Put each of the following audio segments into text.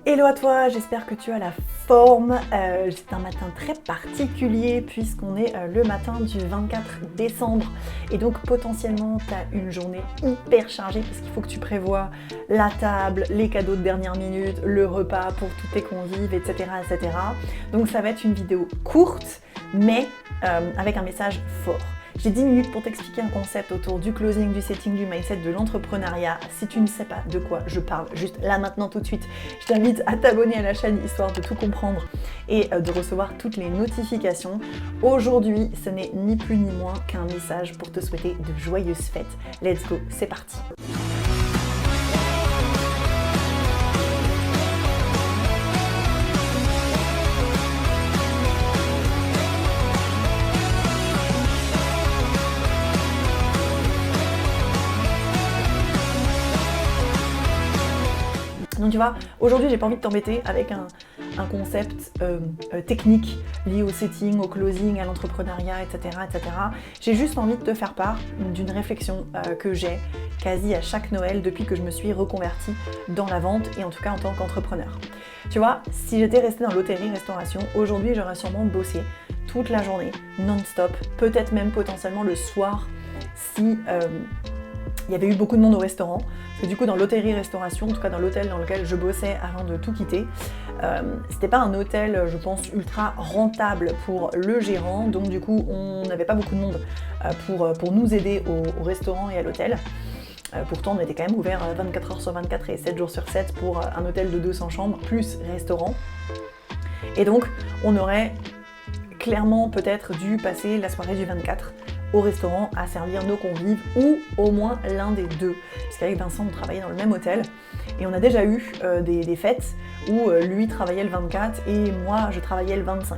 Hello à toi, j'espère que tu as la forme. C'est un matin très particulier puisqu'on est le matin du 24 décembre et donc potentiellement tu as une journée hyper chargée parce qu'il faut que tu prévois la table, les cadeaux de dernière minute, le repas pour tous tes convives, etc. etc. Donc ça va être une vidéo courte mais avec un message fort. J'ai 10 minutes pour t'expliquer un concept autour du closing, du setting, du mindset, de l'entrepreneuriat. Si tu ne sais pas de quoi je parle, juste là maintenant tout de suite, je t'invite à t'abonner à la chaîne histoire de tout comprendre et de recevoir toutes les notifications. Aujourd'hui, ce n'est ni plus ni moins qu'un message pour te souhaiter de joyeuses fêtes. Let's go, c'est parti! Donc tu vois, aujourd'hui j'ai pas envie de t'embêter avec un concept technique lié au setting, au closing, à l'entrepreneuriat, etc., etc. J'ai juste envie de te faire part d'une réflexion que j'ai quasi à chaque Noël depuis que je me suis reconvertie dans la vente et en tout cas en tant qu'entrepreneur. Tu vois, si j'étais restée dans l'hôtellerie-restauration, aujourd'hui j'aurais sûrement bossé toute la journée, non-stop, peut-être même potentiellement le soir si il y avait eu beaucoup de monde au restaurant. Parce que du coup dans l'hôtellerie-restauration, en tout cas dans l'hôtel dans lequel je bossais avant de tout quitter, c'était pas un hôtel, je pense, ultra rentable pour le gérant, donc du coup on n'avait pas beaucoup de monde pour nous aider au restaurant et à l'hôtel. Pourtant on était quand même ouvert 24 heures sur 24 et 7 jours sur 7 pour un hôtel de 200 chambres plus restaurant. Et donc on aurait clairement peut-être dû passer la soirée du 24 au restaurant à servir nos convives ou au moins l'un des deux. Parce qu'avec Vincent, on travaillait dans le même hôtel et on a déjà eu des fêtes où lui travaillait le 24 et moi je travaillais le 25.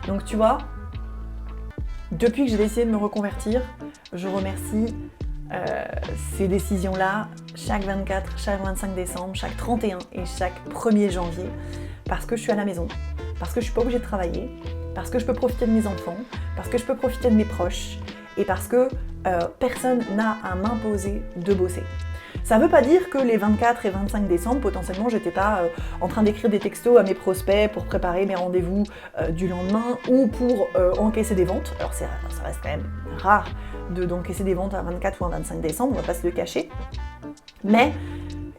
Donc tu vois, depuis que j'ai décidé de me reconvertir, je remercie ces décisions-là chaque 24, chaque 25 décembre, chaque 31 et chaque 1er janvier parce que je suis à la maison, parce que je suis pas obligée de travailler, parce que je peux profiter de mes enfants, parce que je peux profiter de mes proches et parce que personne n'a à m'imposer de bosser. Ça ne veut pas dire que les 24 et 25 décembre, potentiellement, j'étais pas en train d'écrire des textos à mes prospects pour préparer mes rendez-vous du lendemain ou pour encaisser des ventes. Alors ça reste quand même rare d'encaisser des ventes à 24 ou à 25 décembre, on va pas se le cacher. Mais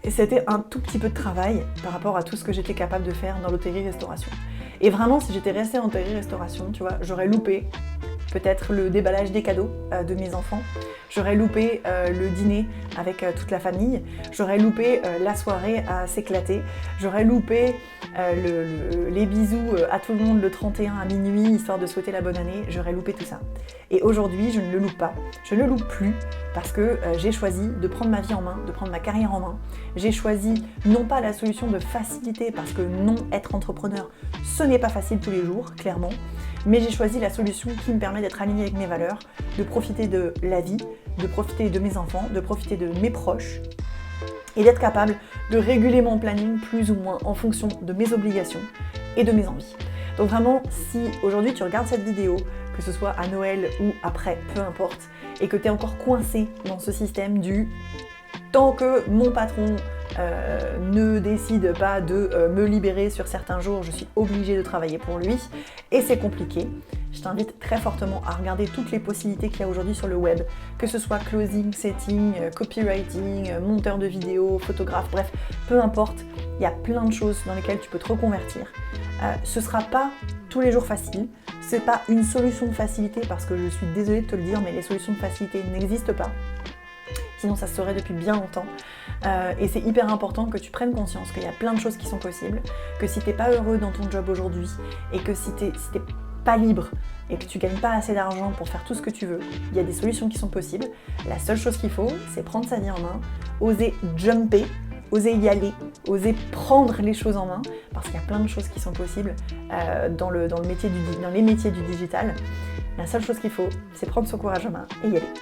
c'était un tout petit peu de travail par rapport à tout ce que j'étais capable de faire dans l'hôtellerie-restauration. Et vraiment, si j'étais restée en hôtellerie-restauration, tu vois, j'aurais loupé peut-être le déballage des cadeaux de mes enfants, j'aurais loupé le dîner avec toute la famille, j'aurais loupé la soirée à s'éclater, j'aurais loupé les bisous à tout le monde le 31 à minuit, histoire de souhaiter la bonne année, j'aurais loupé tout ça. Et aujourd'hui, je ne le loupe pas, je ne le loupe plus, parce que j'ai choisi de prendre ma vie en main, de prendre ma carrière en main. J'ai choisi non pas la solution de facilité, parce que non, être entrepreneur, ce n'est pas facile tous les jours, clairement, mais j'ai choisi la solution qui me permet d'être alignée avec mes valeurs, de profiter de la vie, de profiter de mes enfants, de profiter de mes proches, et d'être capable de réguler mon planning plus ou moins en fonction de mes obligations et de mes envies. Donc vraiment, si aujourd'hui tu regardes cette vidéo, que ce soit à Noël ou après, peu importe, et que tu es encore coincé dans ce système du « tant que mon patron ne décide pas de me libérer sur certains jours, je suis obligée de travailler pour lui » et c'est compliqué, je t'invite très fortement à regarder toutes les possibilités qu'il y a aujourd'hui sur le web, que ce soit closing, setting, copywriting, monteur de vidéos, photographe, bref, peu importe, il y a plein de choses dans lesquelles tu peux te reconvertir. Ce ne sera pas tous les jours facile, c'est pas une solution de facilité parce que je suis désolée de te le dire, mais les solutions de facilité n'existent pas. Sinon ça se saurait depuis bien longtemps. Et c'est hyper important que tu prennes conscience qu'il y a plein de choses qui sont possibles, que si t'es pas heureux dans ton job aujourd'hui et que si t'es pas libre et que tu gagnes pas assez d'argent pour faire tout ce que tu veux, il y a des solutions qui sont possibles. La seule chose qu'il faut, c'est prendre sa vie en main, oser jumper, oser y aller, oser prendre les choses en main, parce qu'il y a plein de choses qui sont possibles dans les métiers du digital. La seule chose qu'il faut, c'est prendre son courage en main et y aller.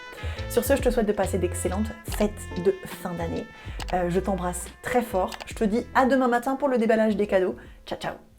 Sur ce, je te souhaite de passer d'excellentes fêtes de fin d'année. Je t'embrasse très fort. Je te dis à demain matin pour le déballage des cadeaux. Ciao, ciao!